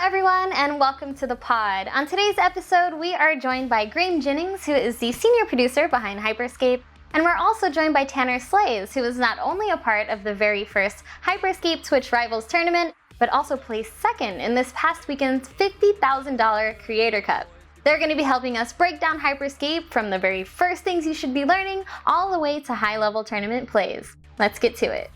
everyone, and welcome to the pod. On today's episode, we are joined by Graham Jennings, who is the senior producer behind Hyper Scape, and we're also joined by TannerSlays, who is not only a part of the very first Hyper Scape Twitch Rivals tournament, but also placed second in this past weekend's $50,000 Creator Cup. They're going to be helping us break down Hyper Scape from the very first things you should be learning all the way to high-level tournament plays. Let's get to it.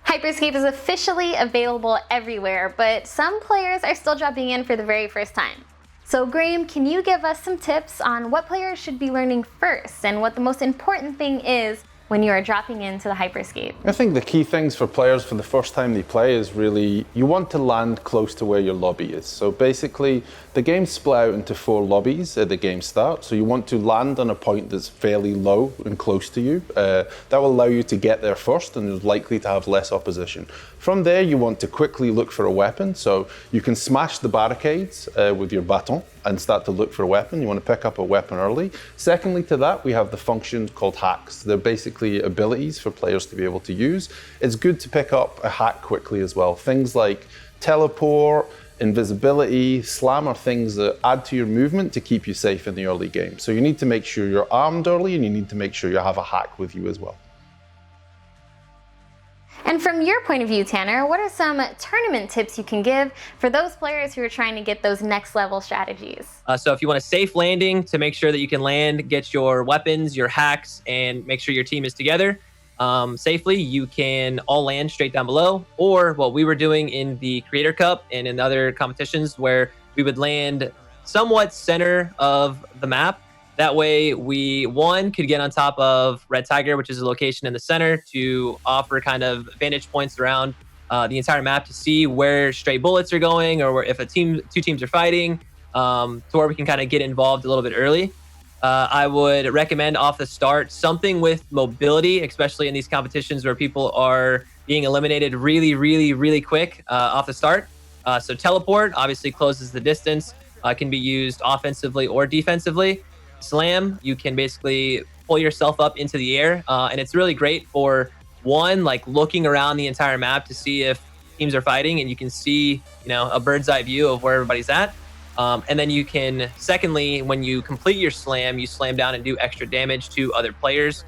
Hyper Scape is officially available everywhere, but some players are still dropping in for the very first time. So Graham, can you give us some tips on what players should be learning first and what the most important thing is when you are dropping into the Hyper Scape? I think the key things for players for the first time they play is really, you want to land close to where your lobby is. So basically, the game's split out into 4 lobbies at the game start. So you want to land on a point that's fairly low and close to you. That will allow you to get there first and is likely to have less opposition. From there, you want to quickly look for a weapon. So you can smash the barricades with your baton and start to look for a weapon. You want to pick up a weapon early. Secondly to that, we have the function called hacks. They're basically abilities for players to be able to use. It's good to pick up a hack quickly as well. Things like teleport, invisibility, slam are things that add to your movement to keep you safe in the early game. So you need to make sure you're armed early, and you need to make sure you have a hack with you as well. And from your point of view, Tanner, what are some tournament tips you can give for those players who are trying to get those next level strategies? So if you want a safe landing to make sure that you can land, get your weapons, your hacks, and make sure your team is together safely, you can all land straight down below. Or what we were doing in the Creator Cup and in other competitions where we would land somewhat center of the map. That way we, could get on top of Red Tiger, which is a location in the center, to offer kind of vantage points around the entire map to see where stray bullets are going, or if two teams are fighting, to where we can kind of get involved a little bit early. I would recommend off the start something with mobility, especially in these competitions where people are being eliminated really, really, really quick off the start. So teleport obviously closes the distance, can be used offensively or defensively. Slam, you can basically pull yourself up into the air, and it's really great for like looking around the entire map to see if teams are fighting, and you can see a bird's eye view of where everybody's at. And then you can, secondly, when you complete your slam, you slam down and do extra damage to other players.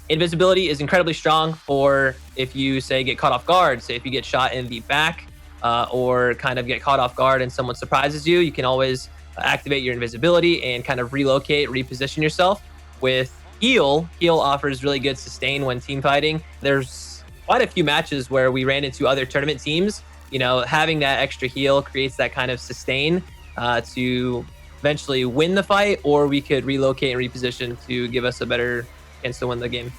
Invisibility is incredibly strong for if you say get caught off guard. Say if you get shot in the back or kind of get caught off guard and someone surprises you, you can always activate your invisibility and kind of relocate, reposition yourself. With heal offers really good sustain when team fighting. There's quite a few matches where we ran into other tournament teams. Having that extra heal creates that kind of sustain to eventually win the fight, or we could relocate and reposition to give us a better chance to win the game.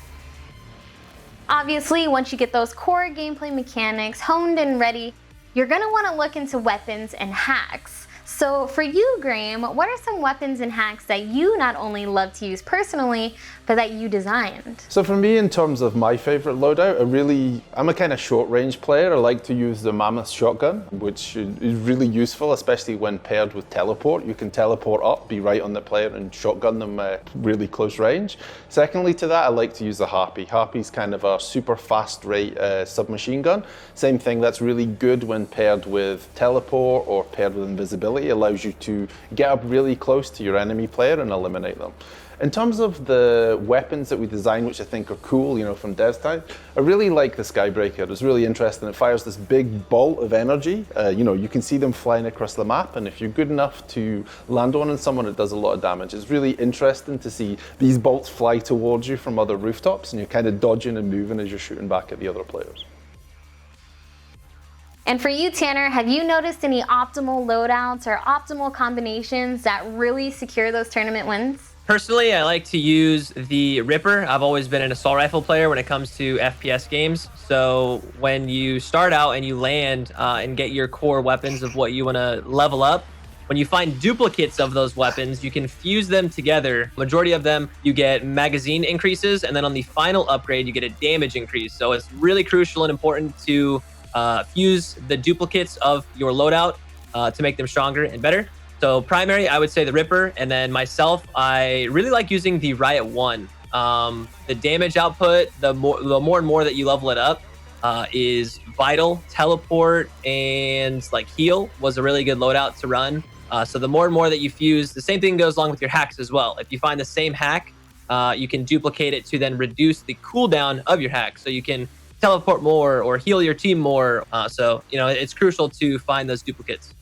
Obviously, once you get those core gameplay mechanics honed and ready, you're going to want to look into weapons and hacks. So for you, Graham, what are some weapons and hacks that you not only love to use personally, but that you designed? So for me, in terms of my favorite loadout, I'm a kind of short range player. I like to use the Mammoth shotgun, which is really useful, especially when paired with teleport. You can teleport up, be right on the player, and shotgun them really close range. Secondly to that, I like to use the Harpy. Harpy's kind of a super fast rate submachine gun. Same thing, that's really good when paired with teleport or paired with invisibility. It allows you to get up really close to your enemy player and eliminate them. In terms of the weapons that we designed, which I think are cool, from dev's time, I really like the Skybreaker. It's really interesting. It fires this big bolt of energy. You can see them flying across the map, and if you're good enough to land on someone, it does a lot of damage. It's really interesting to see these bolts fly towards you from other rooftops, and you're kind of dodging and moving as you're shooting back at the other players. And for you, Tanner, have you noticed any optimal loadouts or optimal combinations that really secure those tournament wins? Personally, I like to use the Ripper. I've always been an assault rifle player when it comes to FPS games. So when you start out and you land and get your core weapons of what you want to level up, when you find duplicates of those weapons, you can fuse them together. Majority of them, you get magazine increases, and then on the final upgrade, you get a damage increase. So it's really crucial and important to fuse the duplicates of your loadout to make them stronger and better. So primary, I would say the Ripper, and then myself, I really like using the Riot 1. The damage output, the more and more that you level it up, is Vital, Teleport, and like Heal was a really good loadout to run. So the more and more that you fuse, the same thing goes along with your hacks as well. If you find the same hack, you can duplicate it to then reduce the cooldown of your hack. So you can teleport more or heal your team more. So, you know, it's crucial to find those duplicates.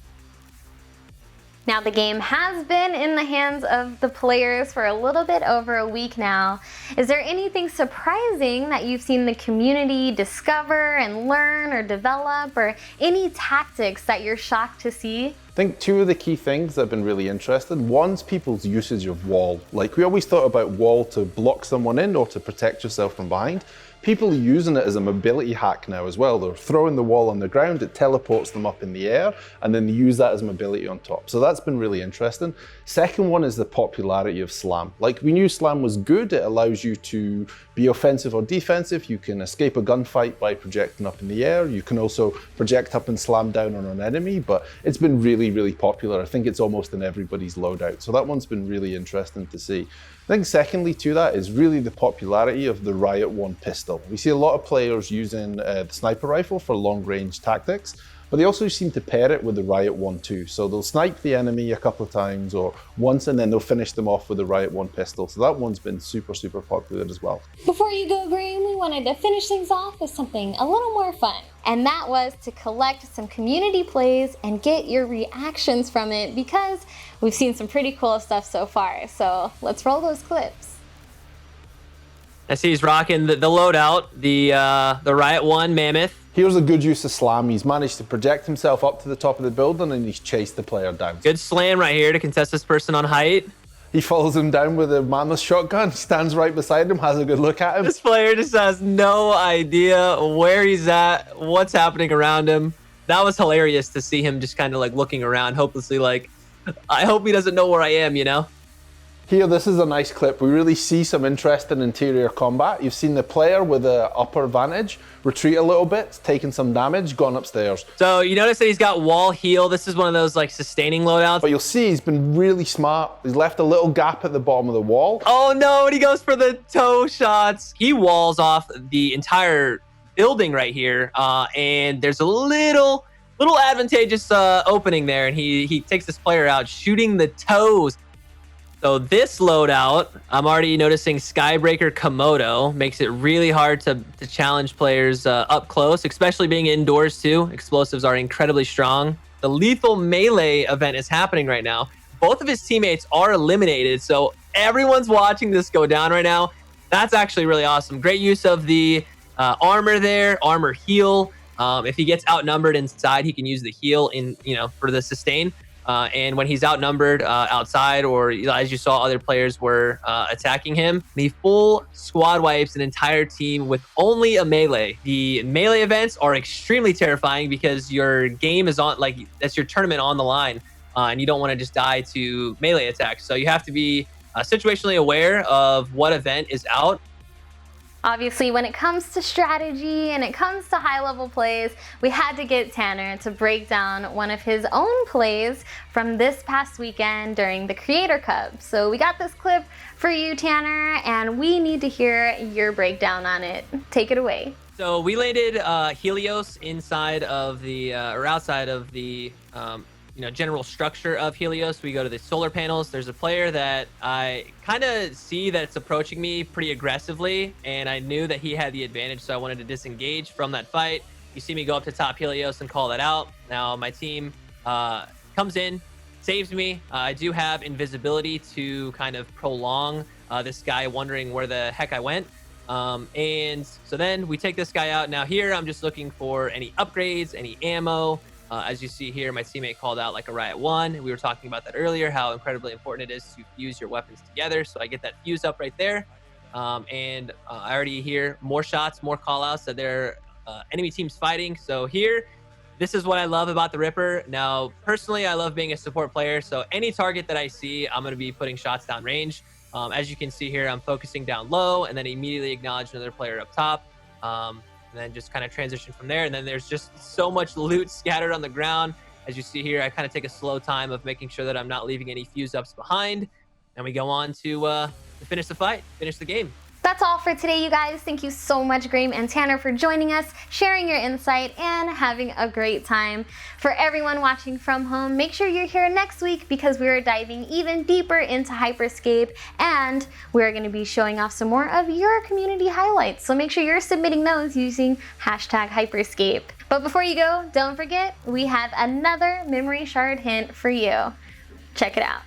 Now the game has been in the hands of the players for a little bit over a week now. Is there anything surprising that you've seen the community discover and learn or develop, or any tactics that you're shocked to see? I think two of the key things that have been really interesting. One's people's usage of wall. Like, we always thought about wall to block someone in or to protect yourself from behind. People are using it as a mobility hack now as well. They're throwing the wall on the ground, it teleports them up in the air, and then they use that as mobility on top. So that's been really interesting. Second one is the popularity of Slam. Like, we knew Slam was good. It allows you to be offensive or defensive. You can escape a gunfight by projecting up in the air. You can also project up and slam down on an enemy, but it's been really, really popular. I think it's almost in everybody's loadout. So that one's been really interesting to see. I think secondly to that is really the popularity of the Riot 1 pistol. We see a lot of players using the sniper rifle for long range tactics, but they also seem to pair it with the Riot 1 too. So they'll snipe the enemy a couple of times or once, and then they'll finish them off with the Riot 1 pistol. So that one's been super, super popular as well. Before you go, Graham, we wanted to finish things off with something a little more fun. And that was to collect some community plays and get your reactions from it, because we've seen some pretty cool stuff so far. So let's roll those clips. I see he's rocking the loadout, the Riot 1 Mammoth. Here's a good use of Slam. He's managed to project himself up to the top of the building and he's chased the player down. Good slam right here to contest this person on height. He follows him down with a mammoth shotgun, stands right beside him, has a good look at him. This player just has no idea where he's at, what's happening around him. That was hilarious to see him just kind of like looking around hopelessly, like, I hope he doesn't know where I am, you know? Here, this is a nice clip. We really see some interesting interior combat. You've seen the player with the upper advantage retreat a little bit, taking some damage, gone upstairs. So you notice that he's got wall heal. This is one of those like sustaining loadouts. But you'll see he's been really smart. He's left a little gap at the bottom of the wall. Oh no, and he goes for the toe shots. He walls off the entire building right here. And there's a little advantageous opening there. And he takes this player out, shooting the toes. So this loadout, I'm already noticing Skybreaker Komodo makes it really hard to challenge players up close, especially being indoors too. Explosives are incredibly strong. The lethal melee event is happening right now. Both of his teammates are eliminated, so everyone's watching this go down right now. That's actually really awesome. Great use of the armor there, armor heal. If he gets outnumbered inside, he can use the heal for the sustain. And when he's outnumbered outside, or as you saw, other players were attacking him, the full squad wipes an entire team with only a melee. The melee events are extremely terrifying because your game is on, like, that's your tournament on the line, and you don't want to just die to melee attacks. So you have to be situationally aware of what event is out. Obviously, when it comes to strategy and it comes to high-level plays, we had to get Tanner to break down one of his own plays from this past weekend during the Creator Cup. So we got this clip for you, Tanner, and we need to hear your breakdown on it. Take it away. So we landed Helios inside of the, or outside of the, general structure of Helios. We go to the solar panels. There's a player that I kind of see that's approaching me pretty aggressively, and I knew that he had the advantage, so I wanted to disengage from that fight. You see me go up to top Helios and call that out. Now my team comes in, saves me. I do have invisibility to kind of prolong this guy wondering where the heck I went. And so then we take this guy out. Now here, I'm just looking for any upgrades, any ammo. As you see here, my teammate called out like a Riot 1. We were talking about that earlier, how incredibly important it is to fuse your weapons together. So I get that fuse up right there. I already hear more shots, more call outs that there are enemy teams fighting. So here, this is what I love about the Ripper. Now, personally, I love being a support player. So any target that I see, I'm going to be putting shots down range. As you can see here, I'm focusing down low and then immediately acknowledge another player up top. And then just kind of transition from there. And then there's just so much loot scattered on the ground. As you see here, I kind of take a slow time of making sure that I'm not leaving any fuse ups behind. And we go on to finish the fight, finish the game. That's all for today, you guys. Thank you so much, Graham and Tanner, for joining us, sharing your insight, and having a great time. For everyone watching from home, make sure you're here next week because we are diving even deeper into Hyper Scape, and we're going to be showing off some more of your community highlights. So make sure you're submitting those using hashtag Hyperscape. But before you go, don't forget, we have another memory shard hint for you. Check it out.